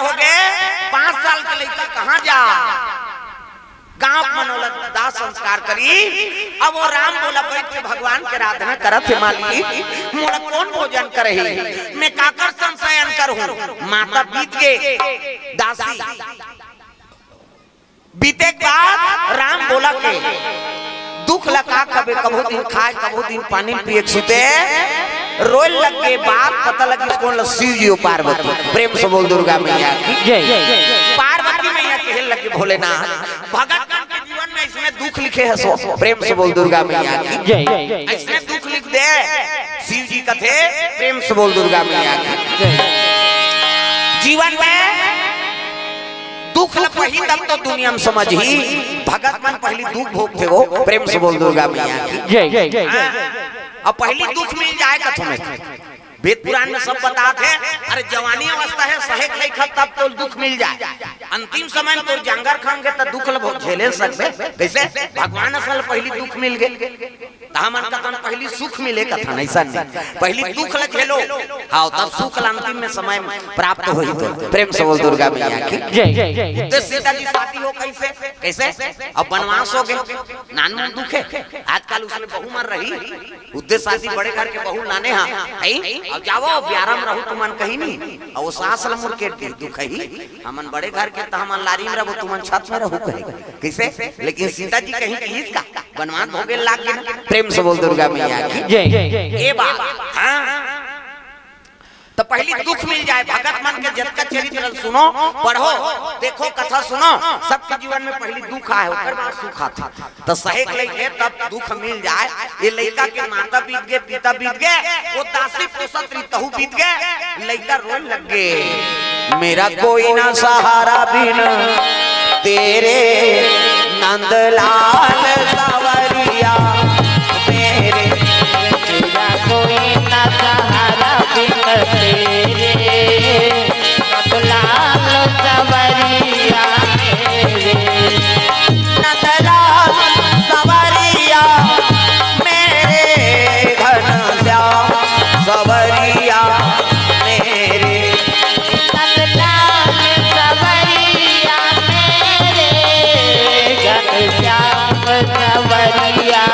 हो गए 5 साल के लड़का कहाँ जा गांव मनोलत दाह संस्कार करी। अब वो राम बोला बैठ के भगवान के आराधना करत है मालिक मोला कौन भोजन करे मैं काकर संशयन करूं। माता बीत गए दासी बीते के बाद राम बोला के दुख लगा कभी कबो दिन खाए कबो दिन पानी पिए सुते रोल लग के बात पता लगी कौन शिव जी पार्वती। प्रेम से बोल दुर्गा मैया की जय। पार्वती मैया के लगे भोलेनाथ भगत के जीवन में इसमें दुख लिखे है सो। प्रेम से बोल दुर्गा मैया की जय। इसमें दुख लिख दे शिव जी कथे। प्रेम से बोल दुर्गा मैया की जय। जीवन में दुख लपही तब तो दुनिया में समझ ही भगत मन पहली दुख भोगते हो। प्रेम से बोल दुर्गा मैया की जय। अब पहली दुख मिल जाए कथों में वेद पुराण में सब बताते हैं। अरे जवानी अवस्था है सहे लेखा तब तो दुख मिल जाए। अंतिम समय में तो जंगर खाएंगे तो दुख बहुत झेले सकते कैसे भगवान असल पहली दुख मिल गए हमन कथन पहली सुख मिले कथन ऐसा नहीं पहली दुख ल झेलो हाँ तब सुख अंतिम में समय प्राप्त हो। तो प्रेम से बोल दुर्गा मैया की जय। सीता जी शादी हो कैसे कैसे अब वनवास हो गए नानमन दुख है आजकल उसमें बहू मर रही उद्देश्य शादी बड़े घर के बहू नाने हाँ अब जाओ ब्यारम रहू तुमन कहीं नहीं और वो सास लमुर के दुख है हमन बड़े घर के तो हमन लारी में रहू तुमन छत में रहू कहीं कैसे। लेकिन सीता जी कहीं कहीं का वनवास भोगे लाग गए। प्रेम से बोल दुर्गा मैया की जय। ए बात हाँ तो पहली दुख मिल जाए भगत मन के जत का चरित्र सुनो पढ़ो देखो कथा सुनो सबके जीवन में पहली दुख आए ओकर बाद सुख आता तो सहेक लेके तब दुख मिल जाए। ये लड़का के माता बीत गए पिता बीत गए वो दासी पोसत तहु बीत गए लड़का रोने लग गए मेरा कोई ना सहारा बिन तेरे नंदलाल सावरिया मेरे मेरा कोई ना सहारा बिन तेरे नंदलाल सावरिया मेरे नंदलाल सावरिया मेरे घनश्याम सावरिया मेरे नंदलाल सावरिया मेरे घनश्याम सावरिया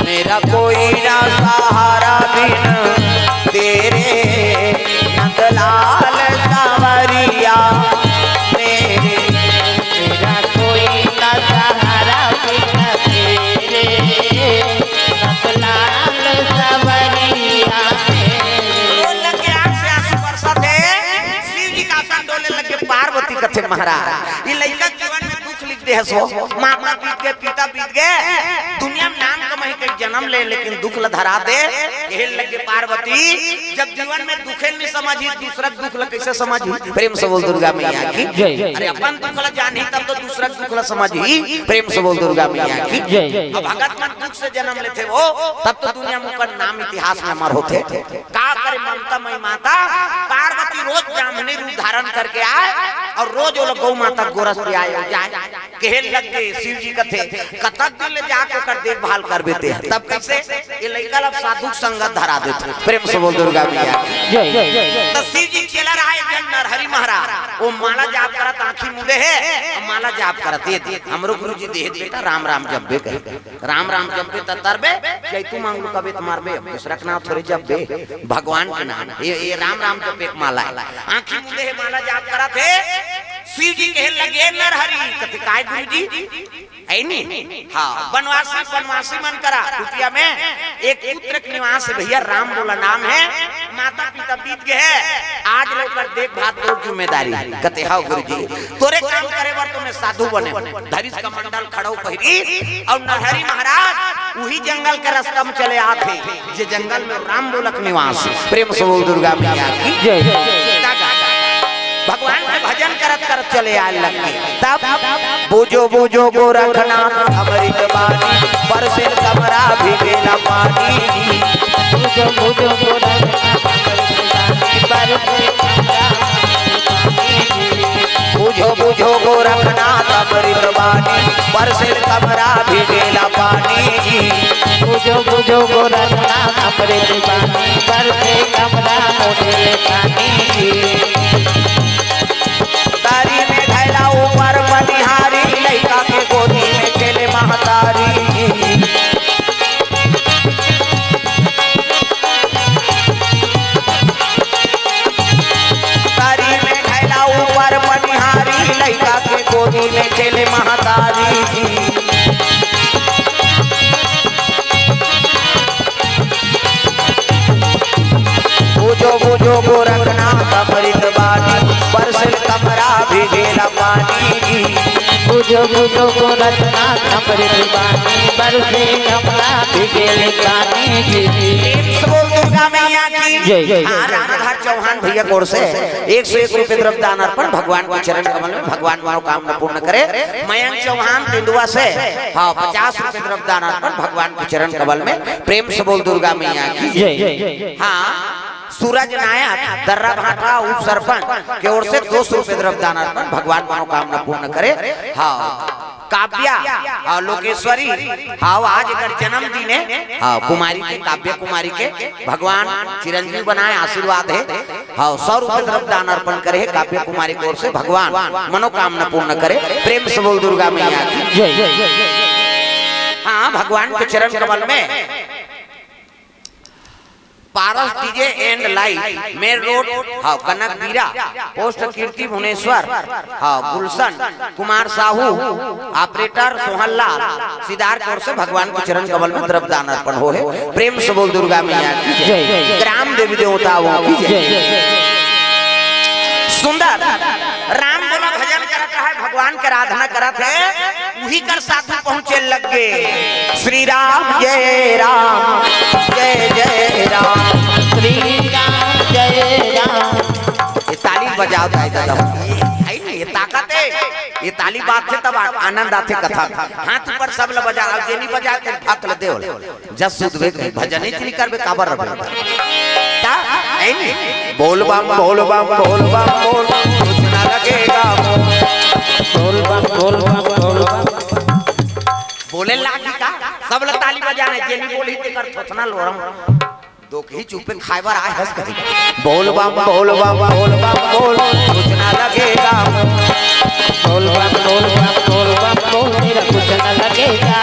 मेरा कोई ना सहारा बिन तेरे नंदलाल सावरिया मेरे मेरा कोई ना सहारा बिन तेरे नंदलाल सावरिया लगे आंख से आंसू बरसत है शिव जी का आसन डोले लगे पार्वती कथे महाराज ये लड़का जीवन में दुख लिख दे है सो माता बीत गए पिता बीत गए दुनिया में नाम कमाई के जन्म ले लेकिन दुख ल धरा दे कहे लगे पार्वती जब जीवन में दुखे नहीं समझी दूसरा दुख ल कैसे समझी। प्रेम से बोल दुर्गा मैया की जय। अरे अपन दुख ल जानी तब तो दूसरा दुख ल समझी। प्रेम से बोल दुर्गा मैया की जय। भगत मन दुख से जन्म लेते वो तब तो दुनिया में उनका नाम इतिहास में अमर होते का करे ममता मई माता पार्वती रोज ब्राह्मणी रूप धारण करके आए और रोज वो गौ माता गोरस पे आए जाए कहे लग गए शिव जी कथे कतक दिन जाके कर देखभाल कर देते हैं तब कैसे ये लड़का अब साधु संगत धरा देते। प्रेम से बोल दुर्गा मैया जय। तो शिव जी चला रहा है जन नरहरि महाराज वो माला जाप करत आंखी मुदे है माला जाप करत ये हमरो गुरु जी देह बेटा राम राम जपबे कहे राम राम जपबे त तरबे जैतू मांगू कबे त मारबे दूसरा के नाम थोड़े जपबे भगवान के नाम ये राम राम जपे माला आंखी मुदे है माला जाप करत है शिव जी कहे लगे नरहरि कथे काय गुरु जी है नहीं हाँ बनवासी मन करा कुटिया में एक पुत्र के निवास भैया राम बोला नाम है माता पिता बीत गए है आज लोग देख भात तो जिम्मेदारी कते हाँ गुरु जी तोरे काम करे बार तुम्हें साधु बने धरिस का मंडल खड़ो पहिरी और नरहरि महाराज वही जंगल के रास्ता में चले आते जे जंगल में राम बोलक निवास। प्रेम से बोल दुर्गा मैया की जय। भगवान के भजन करत करत चले आए लगे तब बूझो बूझो गोरखनाथ अमृत बानी बरसिल कमरा भीगेला पानी बूझो बूझो गोरखनाथ बूझो बूझो गोरखनाथ अमृत बानी बरसिल कमरा भीगेला पानी बूझो बूझो गोरखनाथ अमृत बानी बरसिल कमरा भीगेला पानी खेले महातारी जी। बुझो बुझो गोरखनाथ अमृत बानी बरसिल कमरा भिगेला पानी जी। बुझो बुझो गोरखनाथ अमृत बानी बरसिल कमरा भिगेला पानी जी। दुर्गा मैया की। हाँ, रामधार चौहान भैया कोर से 101 रुपए द्रव्य दान अर्पण भगवान के चरण कमल में, भगवान मनोकामना पूर्ण करे। मयंक चौहान तेंदुआ से हाँ 50 रुपए द्रव्य दान अर्पण भगवान के चरण कमल में। प्रेम से बोल दुर्गा मैया की। हाँ, सूरज नायक दर्रा भाटा उप सरपंच की ओर से 200 रुपए द्रव्य दान अर्पण भगवान मनोकामना पूर्ण करे। हाँ, काव्या और लोकेश्वरी हाँ आज कर जन्मदिन है। हाँ, कुमारी के काव्या कुमारी के भगवान चिरंजीवी बनाए आशीर्वाद है। हाँ, 100 रुपए द्रव्य दान अर्पण करे काव्या कुमारी की ओर से भगवान मनोकामना पूर्ण करे। प्रेम से बोल दुर्गा मैया की। हाँ, भगवान के चरण कमल में Paras DJ and light main road हाँ कनक बीरा पोस्ट कीर्ति भुवनेश्वर हाँ गुलशन कुमार साहू ऑपरेटर सोहनलाल सिदार की ओर से भगवान के चरण कमल में द्रव्य दान अर्पण हो है। प्रेम से बोल दुर्गा मैया की जय। ग्राम देवी देवताओं की जय। सुंदर राम बोला भजन करता है, भगवान की आराधना करत है, वही कर साधु पहुंचे लग गए। श्री राम जय राम जय जय राम श्री राम जय राम। ये ताली बजाओ दादा, ये ताकत है, ये ताली बात है तब आनंद आते कथा। हाथ पर सब ल बजा जे नहीं बजा के हाथ ल देओ जस सुधवे भजन ही करबे काबर रबे ता ऐ नहीं बोल बम बोल बम बोल बम बोल कुछ ना लगेगा बोल बम बोल बम बोल बम बोले लागी का सब ल ताली बजाने जे नहीं बोली ते कर थोथना लोरम दो ही चुपे खाइबर आए हंस करी बोल बम बोल बम बोल बम बोल कुछ ना लगेगा बोल बम बोल बम बोल बम बोल मेरा कुछ ना लगेगा।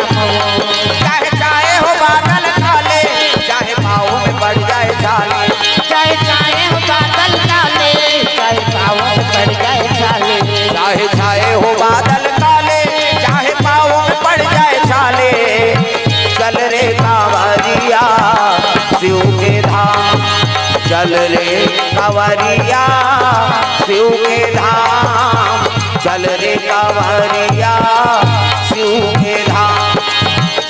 चाहे चाहे हो बादल काले चाहे पाँव में पड़ जाए छाले, चाहे चाहे हो बादल काले चाहे पाँव में पड़ जाए छाले, चाहे चाहे हो बादल काले चाहे पाँव में पड़ जाए छाले। चल रे कांवरिया शिव के धाम, चल रे कांवरिया शिव के धाम, चल रे कांवरिया शिव के धाम।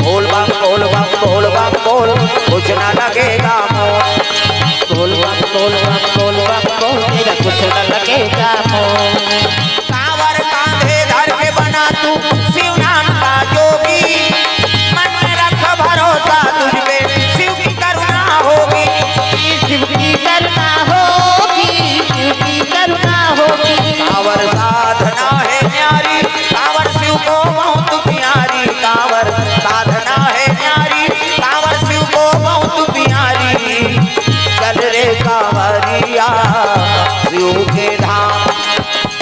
बोल बम बोल बम बोल बम बोल कुछ ना लगेगा मोल, बोल बम बोल बम बोल बम बोल मेरा कुछ ना लगेगा। कांवर कांधे धर के बना तू शिव नाम का जोगी, मन में रख भरोसा तुझ पे शिव की करुणा होगी, शिव की करुणा होगी, शिव की करुणा होगी। कांवर साधना है न्यारी, कांवर शिव को बहुत प्यारी, कांवर साधना है न्यारी, कांवर शिव को बहुत प्यारी। चल रे कांवरिया शिव के धाम,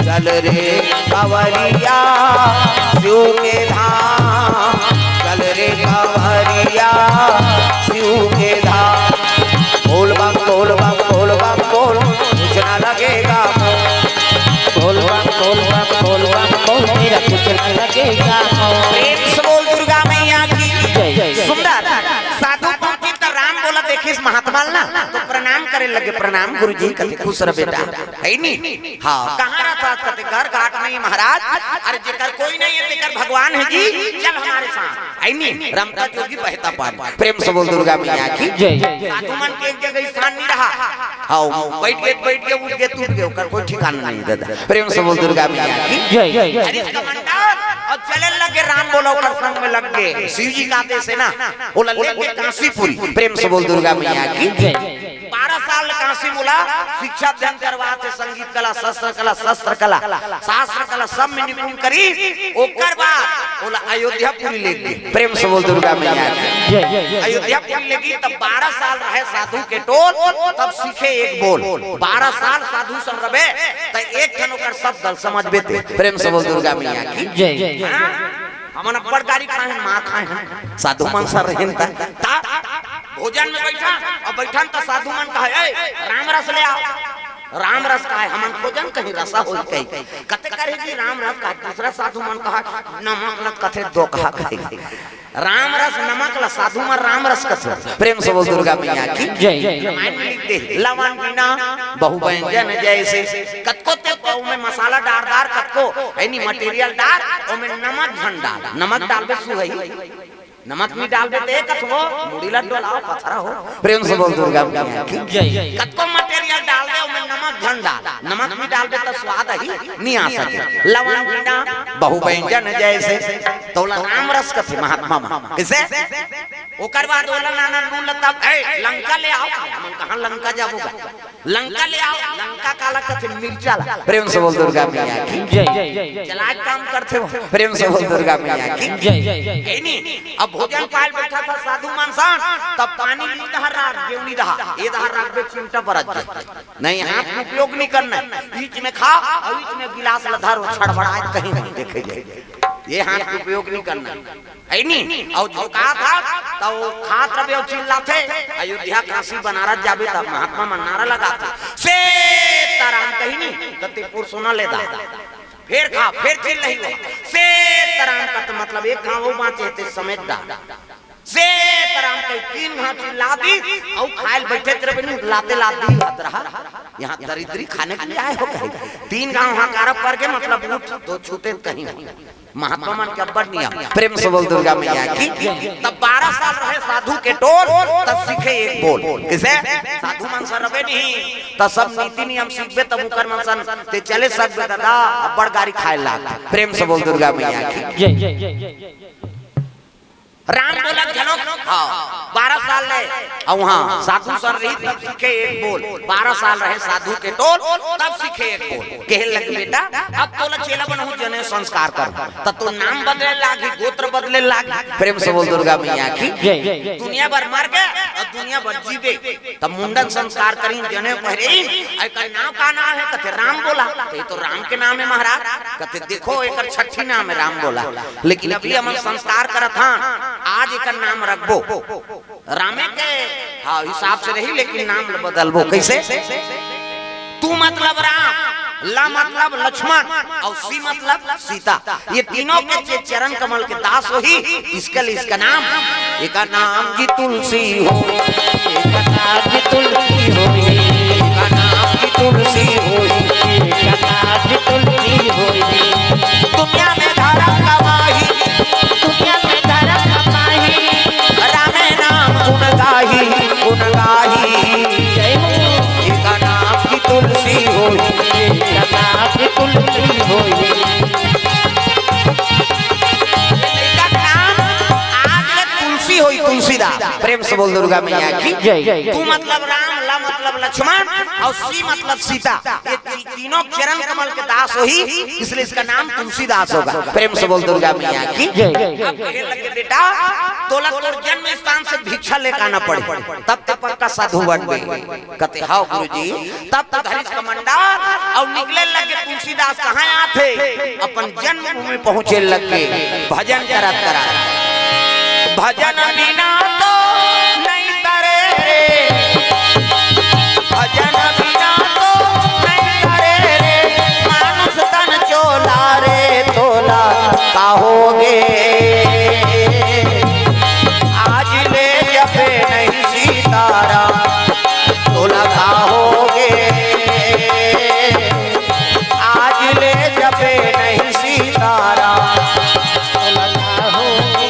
चल रे कांवरिया शिव के धाम, चल रे कांवरिया शिव के धाम। बोल बम बोल बम बोल बम बोल कुछ ना लगेगा बोल बम बोल बम बोल बम बोल मेरा कुछ ना लगेगा। प्रेम से बोल दुर्गा मैया की जय जय। सुंदर साधु पहुंची तो राम बोला देखिस महात्मा ना तो प्रणाम करे लगे। प्रणाम गुरुजी कति खुश रह बेटा है नी। हाँ कहाँ रहता कति घर घाट नहीं महाराज, अरे जेकर कोई नहीं है तेकर भगवान है जी, चल हमारे साथ है नी। रमता जोगी बहता पानी। प्रेम से बोल दुर्गा मैया की जय जय। साधु मन के एक जगह स्थान नहीं रहा। हाँ बैठ गए उठ गए टूट गए कर कोई ठिकाना नहीं दादा। प्रेम से बोल दुर्गा मैया की जय जय। अरे इसका मंडप और चले लगे राम बोलो कर संग में लग गए। शिव जी का आदेश है ना बोला लेके काशीपुरी। प्रेम से बोल दुर्गा मैया की जय। 12 साल काशी बोला शिक्षा अध्ययन करवाते, संगीत कला शस्त्र कला शास्त्र कला सब में निपुण करी। ओकर बाद बोला अयोध्यापुरी ले गई। प्रेम से बोल दुर्गा मैया की जय जय। अयोध्यापुरी ले गई तब 12 साल रहे साधु के टोल, तब सीखे एक बोल। 12 साल साधु संग रहे तो एक खनो कर सब दल समझ बेते। प्रेम से बोल दुर्गा मैया की जय जय। हमन अपर गाड़ी खाए माँ खाए साधु मन सर रहन ता भोजन में बैठा और बैठन तो साधु मन कहे राम रस ले आओ। राम रस का है हमन खोजन कहीं रसा हो कहीं कते करे जी राम रस का दूसरा साधु मन कहा नमक लत कथे दो कहा कहे राम रस नमक ल साधु मन राम रस कथे प्रेम से बोल दुर्गा मैया की जय रामायण में लिख दे लवन बिना बहु व्यंजन जैसे कतको ते में मसाला डार कतको एनी मटेरियल डाल और में नमक झन डाल नमक डालबे सु है नमक नहीं डाल देते कथो मुड़ीला डोलाओ पथरा हो प्रेम से बोल दुर्गा मैया की जय कतको मटेरियल डाल दे उसमें नमक झन डाल नमक नहीं डाल दे तो स्वाद ही नहीं आ सके लवण बिना बहु व्यंजन जैसे तो राम रस कथे महात्मा किसे ओकर बाद बोला नाना नून लता ए लंका ले आओ हम कहां लंका जाबोगा लंका ले आओ लंका काला कथे मिर्चा प्रेम से बोल दुर्गा मैया की जय चला काम करते हो प्रेम से बोल दुर्गा मैया की जय नहीं अब भोजन पाल बैठा था साधु मानसान तब पानी ली दहर गेवनी दहा ये दहर रख दे चिमटा पर नहीं हाथ में उपयोग नहीं करना बीच में खा और बीच में गिलास लधार छड़बड़ाए कहीं नहीं देखे जाए ये हाथ का उपयोग नहीं करना है नहीं और जो कहा था तो खात रबे और चिल्लाते अयोध्या काशी बनारस जाबे तब महात्मा मन नारा लगाते से तराम कहीं नहीं तते पुर सुना लेदा फिर खा फिर चिल्ल नहीं हुआ से तराम का तो मतलब एक गांव वो बाँचे थे समेत दा से तराम के तीन घाट चिल्ला दी और खायल बैठे तेरे बिनु लाते लाती हाथ रहा यहाँ दरिद्री खाने के लिए आए हो कहीं तीन गांव वहाँ कारब करके मतलब उठ तो छूटे कहीं महात्मा मन के अब्बड़ नियम प्रेम से बोल दुर्गा मैया की तब 12 साल रहे साधु के टोल तब सीखे एक बोल किसे साधु मन सर रबे नहीं तब सब नीति नियम सीखबे तब उकर मन सन ते चले सकबे दादा अब्बड़ गाड़ी खाए लाग प्रेम से बोल दुर्गा मैया की जय राम बोला चलो हाँ 12 साल ले और वहाँ साधु सर रही तब सीखे एक बोल 12 साल रहे साधु के टोल तब सीखे एक बोल कहे लगे बेटा अब तोला चेला बनहु जने संस्कार कर तब तो नाम बदले लागी गोत्र बदले लागी प्रेम से बोल दुर्गा मैया की दुनिया भर मर गए और दुनिया भर जीवे तब मुंडन संस्कार करी जने पहरे का नाम का नाम है कथे राम बोला तो ये तो राम के नाम है महाराज कथे देखो एक छठी नाम है राम बोला लेकिन अभी हम संस्कार करत हाँ आज एक नाम रखबो रामे के हाँ हिसाब से रही लेकिन नाम बदलबो कैसे तू मतलब राम ला मतलब लक्ष्मण और सी मतलब सीता ये तीनों के चरण कमल के दास हो ही इसके लिए इसका नाम एक नाम की तुलसी हो एक नाम की तुलसी हो एक नाम की तुलसी हो एक नाम की तुलसी हो दुनिया में धर्म कमाही दुनिया में धर्म कमाही रामे नाम गुण गाही जय हो एक नाम की तुलसी हो एक नाम की तुलसी हो तुलसी हो तुलसीदास प्रेम से बोल दुर्गा मैया की तू मतलब राम ला मतलब लक्ष्मण और सी मतलब सीता ये तीनों चरण कमल के दास हो ही इसलिए इसका नाम तुलसीदास होगा प्रेम से बोल दुर्गा मैया की अब कहे लगे बेटा तोला तोर जन्म स्थान से भिक्षा लेकर आना पड़े तब तक पक्का साधु बन गए कहते हाँ गुरुजी तब तक धरिस कमंडल और निकले लगे तुलसीदास कहाँ आते अपन जन्मभूमि पहुंचे लगे भजन करत करत भजन बिना तो नहीं तरे रे भजन बिना तो नहीं तरे रे मानुष तन चोला रे तोला कहोगे आज ले जपे नहीं सीताराम तोला कहोगे आज ले जपे नहीं सीताराम तोला कहोगे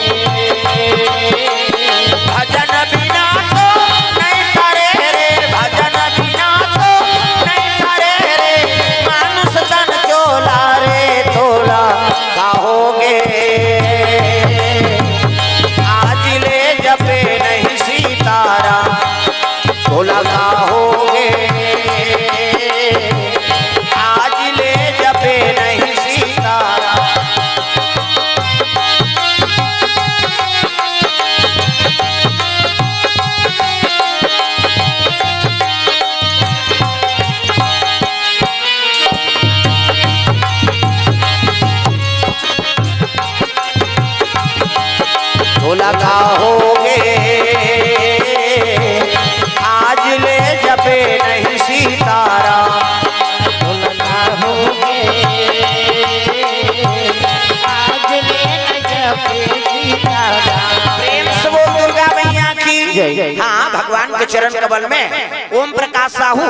भगवान के चरण कमल में ओम प्रकाश साहू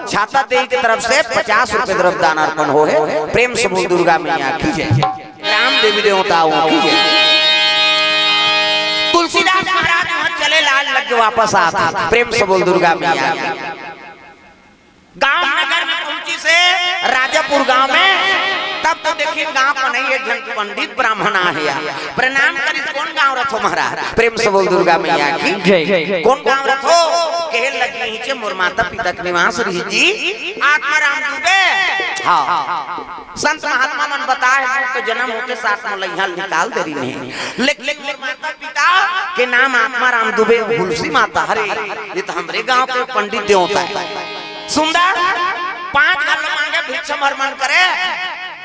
छाता देवी की तरफ से 50 रुपए द्रव्य दान अर्पण हो है। प्रेम से बोल दुर्गा मैया की जय, राम देवी देवताओं की जय। तुलसीदास महाराज वहां चले, लाल लग के वापस आता। प्रेम से बोल दुर्गा मैया की। गांव नगर में पहुंची से राजापुर गांव में, तब तो देखिए गांव को नहीं, एक जन पंडित ब्राह्मण आया प्रणाम करी। कौन गांव रथो महाराज? प्रेम से बोल दुर्गा मैया की जय। कौन गांव रथो? कहे लगी नीचे मोर माता पिता के निवास रही जी आत्मा राम दुबे। हाँ, संत महात्मा मन बताए तो जन्म होते साथ में लइहा निकाल दे रही नहीं, लेकिन मोर माता पिता के नाम आत्मा राम दुबे तुलसी माता। हरे ये तो हमरे गांव के पंडित देवता है। सुंदर 5 घर मांगे भिक्षा भरमन करे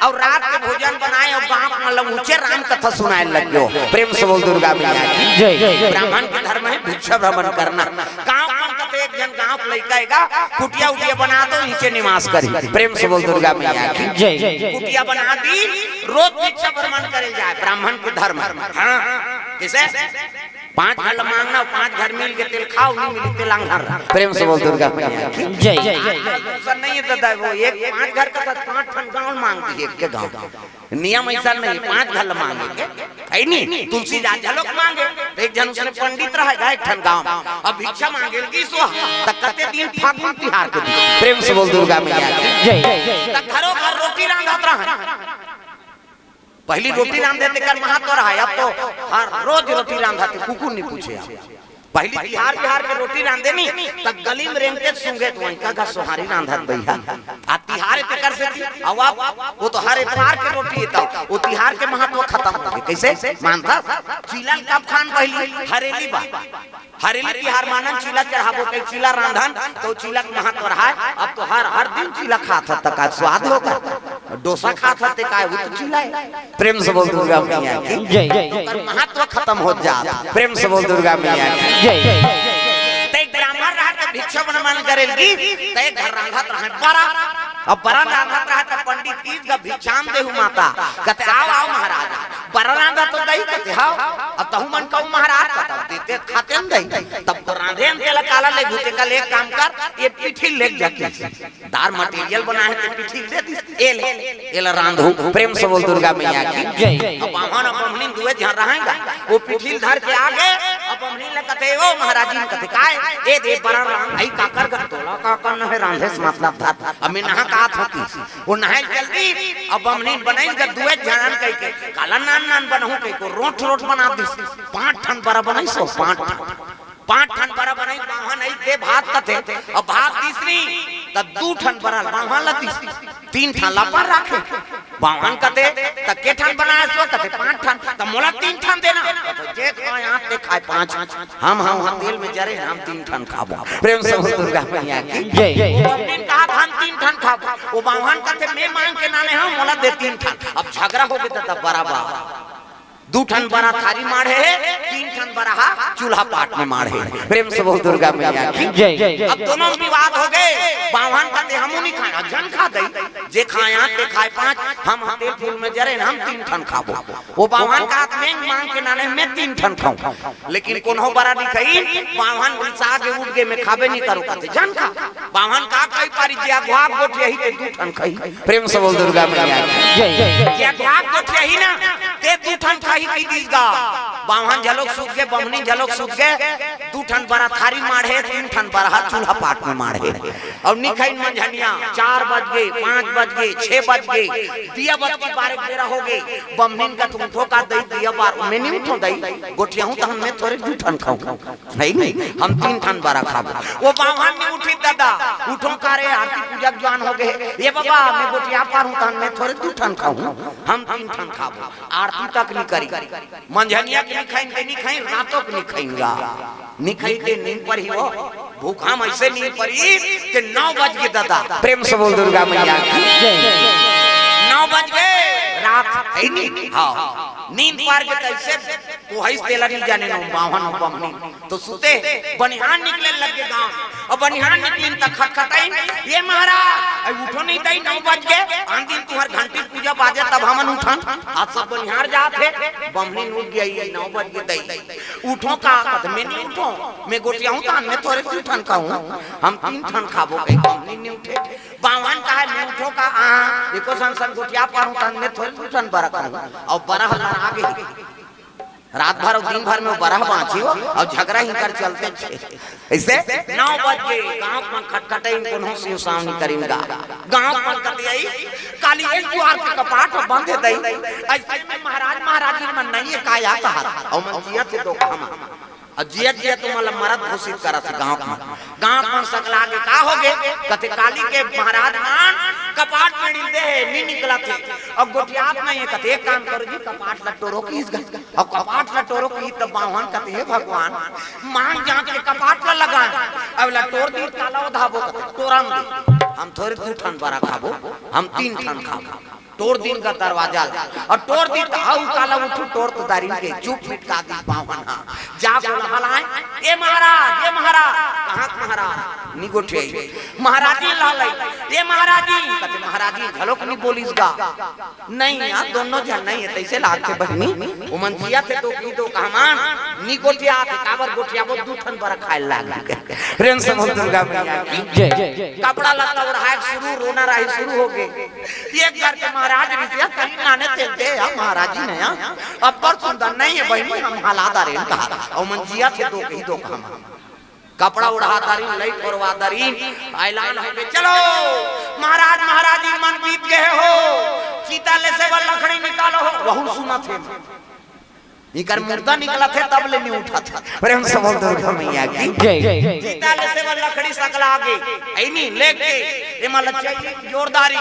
और रात के भोजन बनाए और गांव मतलब ऊंचे राम कथा सुनाए लग गयो। प्रेम से बोल दुर्गा मैया की जय। ब्राह्मण के धर्म है भिक्षा भ्रमण करना। गांव मन कथे एक जन गांव लइका आएगा, कुटिया उटिया बना दो, नीचे निवास करी। प्रेम से बोल दुर्गा मैया की जय। कुटिया बना दी, रोज भिक्षा भ्रमण करे जाए, ब्राह्मण के धर्म। हां किसे 5 घर मांगना, 5 घर मिल के तेल खाओ, नहीं मिली तेल अंगार। प्रेम से बोल दुर्गा मैया की जय। ऐसा नहीं है दादा, वो एक 5 घर का 5 ठन गांव मांगती है के गांव। नियम ऐसा नहीं, 5 घर मांगेंगे है नहीं। तुलसी झलक मांगे, एक जन उसने पंडित रहा एक ठन गांव, अब भिक्षा मांगे की सो तकते दिन फागुन तिहार के दिन। प्रेम से बोल दुर्गा मैया की जय। तक घरों घर रोटी रांधत रहा, पहली रोटी रांध देते कर महत्व रहा, अब तो हर रोज रोटी रांधते, कुकुर नहीं पूछे। पहली बिहार के रोटी रांधे नहीं तब गली में रेंगते सुंगे तो वहीं का सोहारी रांधत भैया आ तिहार ते कर से अब वो तो हर पार के रोटी था, वो तिहार के महत्व खत्म हो गए। कैसे मानता चीला कब खान पहली हरेली बा, हरेली तिहार मानन चीला चढ़ाबो के चीला रांधन तो चीला के महत्व रहा। अब तो हर दिन चीला खाता तक का स्वाद होगा, डोसा खाता ते का वो तो चीला है। प्रेम से बोल दुर्गा मैया की जय। महत्व खत्म हो जाता। प्रेम से बोल दुर्गा मैया की जय। ते ब्राह्मण रहा तो भिक्षा बनमान करेगी, ते घर रांधत रहे बड़ा, अब बड़ा रांधत रहा तो पंडित की का भिक्षाम देहु माता कहते आओ महाराज, बड़ा रांधा तो दही कहते हां, अब तहु मन कहू महाराज कहते देते खाते न दही, तब तो रांधे तेल काला ले भूते का ले काम कर, ये पिठी ले जाके दार मटेरियल बना है तो पिठी दे दी एल रांधू। प्रेम से बोल दुर्गा मैया की जय। अब बाहन अपनी दुए जहां रहेगा वो पिठी धर के आगे अब हमनी ले कहते ओ महाराज जी कहते काय ए दे बड़ा रांध आई का कर तोला का कर न है रांधे से मतलब था। अब मैं नहा कात होती वो नहाई जल्दी, अब हमनी बनाई के दुए जहां कह के काला नान बनहु कह को रोट बना दी, 5 ठन बड़ा बनाई सो 5 ठन बड़ा बनाई बाहन नहीं दे भात कथे, अब भात तीसरी तब 2 ठन बड़ा बाहन ला तीसरी 3 ठन ला पर रखे बाहन कथे त के ठन बनाए सो कथे 5 ठन त मोला 3 ठन देना तो जे खाए हाथ ते खाए 5, हम तेल में जरे हम 3 ठन खाबो। प्रेम से दुर्गा मैया की जय। दिन का हम 3 ठन खाबो, वो बाहन कथे मैं मांग के नाने हम मोला दे 3 ठन। अब झगड़ा हो गया त बराबर 2 ठन बड़ा थारी माढ़े है, 3 ठन बड़ा चूल्हा पाट में माढ़े। प्रेम से बोल दुर्गा मैया की जय। अब दोनों विवाद हो गए, बावन कहते हम नहीं खाना जन खा दे, जे खाया ते खाए 5, हम तेल फूल में जरे हम 3 ठन खाबो। वो बावन का मैं मांग के नाने मैं 3 ठन खाऊं, लेकिन कोनो बड़ा नहीं कही बावन गुलसा के उठ के मैं खाबे नहीं करू कहते जन खा। बावन का कई पारी जे गुआक गोट यही ते 2 ठन खाई। प्रेम से बोल दुर्गा मैया की जय। जे गुआक गोट यही ना ते 2 ठन खाई की दीगा, बावन झलक सूख के बमनी झलक सूख के 2 ठन बड़ा थारी माढ़े, 3 ठन बड़ा चूल्हा पाट में माढ़े। और निखाइन मंझनिया 4 बज गए, 5 बज गए, 6 बज गए, दिया बत्ती 12 बेरा हो गए, बमनीन का तुम ठोका दई दिया बार मैं नहीं उठो दई गोटिया हूं तो हम मैं थोड़े 2 ठन खाऊं नहीं हम 3 ठन बड़ा खाबो। वो बावन नहीं उठी दादा उठो करे आरती पूजा ज्ञान हो गए, ये बाबा मैं गोटिया पार हूं तो मैं थोड़े 2 ठन खाऊं, हम 3 ठन खाबो। आरती तक नहीं करी, मंझनिया के नहीं खाएंगे, नहीं खाएं रातों को नहीं खाएंगा, नहीं खाएंगे नींद पर ही हो भूखा में ऐसे नींद पड़ी कि 9 बज गए दादा। प्रेम से बोल दुर्गा मैया की 9 बज गए रात है नहीं हाँ नींद पार के कैसे तो है तेला नहीं जाने ना बावन बमनी तो सुते बनिहान निकले लगे गांव और बनिहान निकली तक खटखटाई ये महाराज अब उठो नहीं दई 9 बज गए आन दिन तुम्हार घंटी पूजा बाजे तब हमन उठन आज सब बनिहार जाते बमनी उठ गई 9 बज गए दई उठो का मैं नहीं उठो मैं गोटिया हूं तान में थोड़े ठन का हूं हम 3 ठन खाबो कहीं बमनी नहीं उठे बावन का है मैं उठो का एको संसन गोटिया पाऊं तान में थोड़े ठन बरख और बरह आ गई रात भर और दिन भर में बरह बांची हो और झगड़ा ही कर चलते छे ऐसे 9 बज गए गांव में खटखटाई कोनो सिंह सामने करेंगा गांव में कटियाई काली एक द्वार के कपाट बंद दई ऐसे में महाराज महाराजी मन नहीं है काया कहा और मन जिया थे दो हम और जिया जिया तुम्हारा मरद घोषित करा था गांव में सकला के का हो गए कथे काली के महाराज मान कपाट में दे नहीं निकला थे और गोटियात में ये कथे एक काम करो जी कपाट लटोरो की इस और कपाट लटोरो की तब बावन कथे हे भगवान मांग जाके कपाट ला लगा अब लटोर दी काला धाबो कथे तोरम दी हम थोड़े 2 ठन बड़ा खाबो हम 3 ठन खाबो तोड़ दिन का दरवाजा और तोड़ दी हाउ काला उठू तोड़ तो दारी के चुप मिटका दी बावन जा बोला हलाए ए महाराज कहां महाराज नी गोठे महाराजी लालाई ए महाराजी कते महाराजी झलोक नहीं बोलीसगा नहीं यार दोनों जन नहीं है तैसे लागते बहनी उमन जिया थे तो की तो कहमान नी गोठिया थे काबर गोठिया वो 2 ठन बर खाए लाग प्रेम से बोल दुर्गा मैया की जय कपड़ा लत्ता और हाय शुरू रोना रही शुरू हो गए एक घर के महाराज विद्या कहीं नाने चलते हैं महाराज जी ने अब पर सुंदर नहीं है बहनी हम हालादार हैं कहा और मन जिया थे तो कहीं दो काम कपड़ा उड़ादारी लई परवादारी ऐलान हो गए चलो महाराज महाराजी मन बीत गए हो चीता ले से लकड़ी निकालो हो बहुत सुना थे इकर मुर्दा निकला थे तब ले नहीं उठा था प्रेम से बोल दुर्गा मैया की जय सीता ले से लकड़ी सकला आगे ऐनी लेके एमा लचई जोरदारी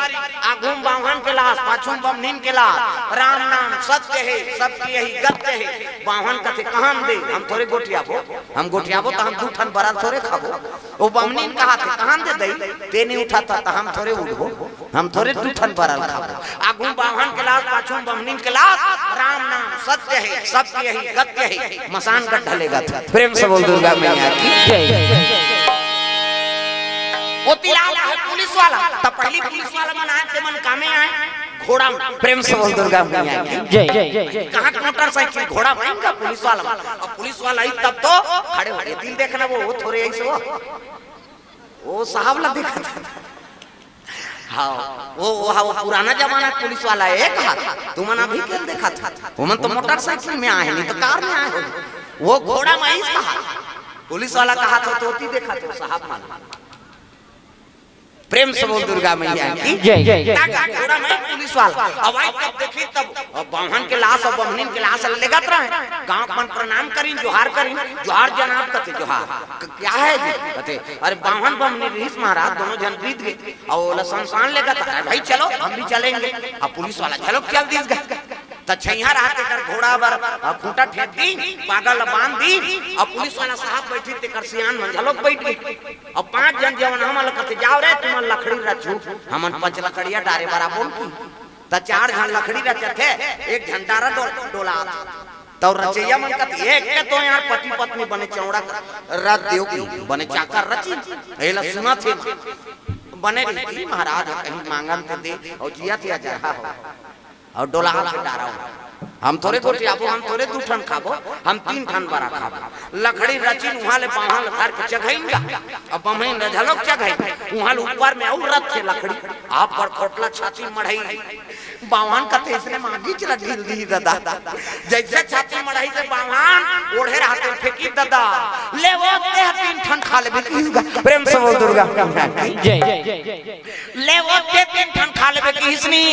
आगुम बावन के लाश पाछुम बमनीन के लाश राम नाम सत्य है सबकी यही गत्य है बावन कथे कहां दे हम थोड़े गोटिया को तो हम 2 ठन बरा थोड़े खाबो ओ बमनीन कहा थे कहां दे दई ते नहीं उठा था तो हम थोड़े उठबो हम थोड़े 2 ठन बरा खाबो आगुम बावन के लाश पाछुम बमनीन के लाश राम नाम सत्य है सबकी यही गत्य है मसान का ढलेगा था प्रेम से बोल दुर्गा मैया की जय वो तिलाल है पुलिस वाला तब पहली पुलिस वाला मन आए ते मन कामे आए घोड़ा प्रेम से बोल दुर्गा मैया की जय कहां मोटरसाइकिल घोड़ा महंगा पुलिस वाला और पुलिस वाला ही तब तो खड़े हो गए दिल देखना वो थोड़े ऐसे वो साहब ला देखा था हाँ वो पुराना जमाना पुलिस वाला है कहा तुम अभी क्या देखा था वो तो मोटरसाइकिल में आए नहीं तो कार में आए वो घोड़ा में कहा पुलिस वाला कहा था तो देखा तो साहब मान प्रेम से बोल दुर्गा मैया की जय घोड़ा में पुलिस वाला अब आई तब देखी तब बावन के लाश और बमनीन के लाश लगत रहे गांव मन प्रणाम करी जोहार जनाब कथे जोहार क्या है जी कथे अरे बावन बमनीन रीस महाराज दोनों जन बीत गए और संसान लेगा था भाई चलो हम भी चलेंगे अब पुलिस वाला चलो चल दिस गए त छैया रहते कर घोड़ा बर खूंटा फेंक दी पागल बांध दी और पुलिस वाला साहब बैठी ते कर सियान मन झलोक बैठ गई और 5 जन जवन हमल कते जाओ रे तुम लकड़ी रचू हमन 5 लकड़िया डारे बरा बोल की त 4 जन लकड़ी रचथे एक झंडारा डोला तो रचैया मन कते एक के तो यार पति पत्नी बने चौड़ा रत देव की बने चाकर रची एला सुना थे बने रीति महाराज कहीं मांगन ते दे और जिया थे जरहा हो और डोला हाथ डारा हम थोड़े गोटी आबो हम थोड़े 2 ठन खाबो हम 3 ठन बरा खाबो लकड़ी रचिन वहां ले बाहल धर के चघाइंगा अब हम न झलक चघाई वहां ऊपर में और रथ थे लकड़ी आप पर खोटला छाती मढ़ाई बावन कते इसने मांगी चला गिल दी दादा जैसे छाती मढ़ाई से बावन ओढ़े रहते फेंकी दादा ले वो 3 ठन खा ले प्रेम से बोल दुर्गा जय ले वो 3 ठन खा ले किसनी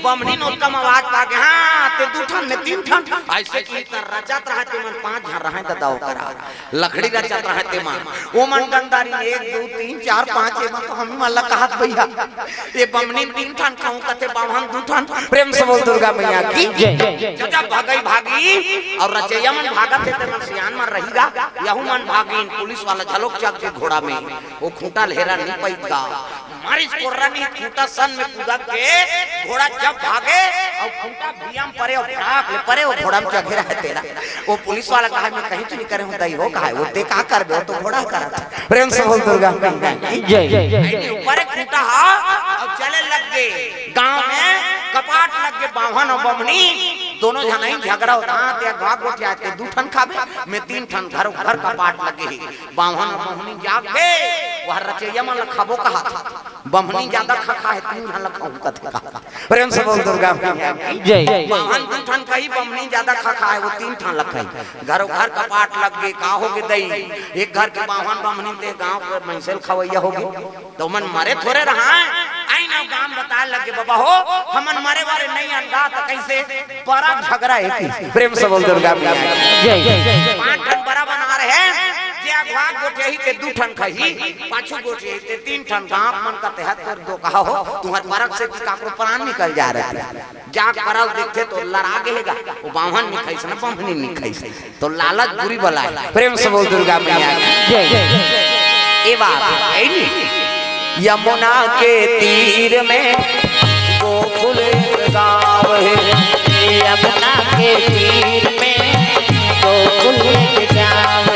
बमनी नोटकम आवाज पा के हां ते 2 ठन में 3 ठन ऐसे की तर रचत रहते मन 5 झन रहे दादा ओकरा लकड़ी रचत रहते मन ओ मन गंदारी 1 2 3 4 5 ए तो हम मल्ला कहत भैया ये बमनी 3 ठन खाऊं कते बावन 2 ठन प्रेम से बोल दुर्गा मैया की जय जब भागई भागी और रचैया मन भागत थे तो सियान मन रहीगा यहू मन भागी पुलिस वाला झलोक चक के घोड़ा में वो खूंटा लहरा नहीं पैदा मारिस कोर्रा नहीं खूंटा सन में कूदा के घोड़ा जब भागे और खूंटा भियाम परे और भाग ले परे वो घोड़ा में चढ़े रहे तेरा वो पुलिस वाला कहा मैं कहीं तो नहीं करे हूं दई हो कहा वो ते का कर बे तो घोड़ा करा था प्रेम से बोल दुर्गा मैया की जय ऊपर खूंटा हा और चले लग गए गांव में कपाट लग गए बावन और बमनी दोनों जन झगड़ा होता ते भाग उठ जाते दू ठन खाबे मैं तीन ठन घर घर कपाट लगे बावन और बमनी जाग गए वह रचैया मन खाबो कहा था बमनी ज्यादा खा है तीन ठन लखाऊ कथा प्रेम से बोल दुर्गा मैया की जय बावन दू ठन कही बमनी ज्यादा खा है वो तीन ठन लखाई घर घर कपाट लग गए का हो गए दई एक घर के बावन बमनी ते गांव के मनसेल खवैया हो गए तो मन मारे थोड़े रहा आई ना गांव बता लगे बाबा हो हमन मारे वाले नहीं अंडा तो कैसे बड़ा झगड़ा है प्रेम से बोल दुर्गा मैया की जय पांच ठन बड़ा बना रहे हैं जे अगवा गोटे ही ते दू ठन खही पाछू गोटे ही ते तीन ठन गांव मन का तहत कर दो कहा हो तुम्हार परक से की काको प्राण निकल जा रहा है जाग परल देखते तो लड़ा गेगा वो बावन निकई से न बमनी निकई से तो लालच बुरी बला है प्रेम से बोल दुर्गा मैया की जय ए बात है नी यमुना के तीर में गोकुल गाँव है यमुना के तीर में गोकुल गाँव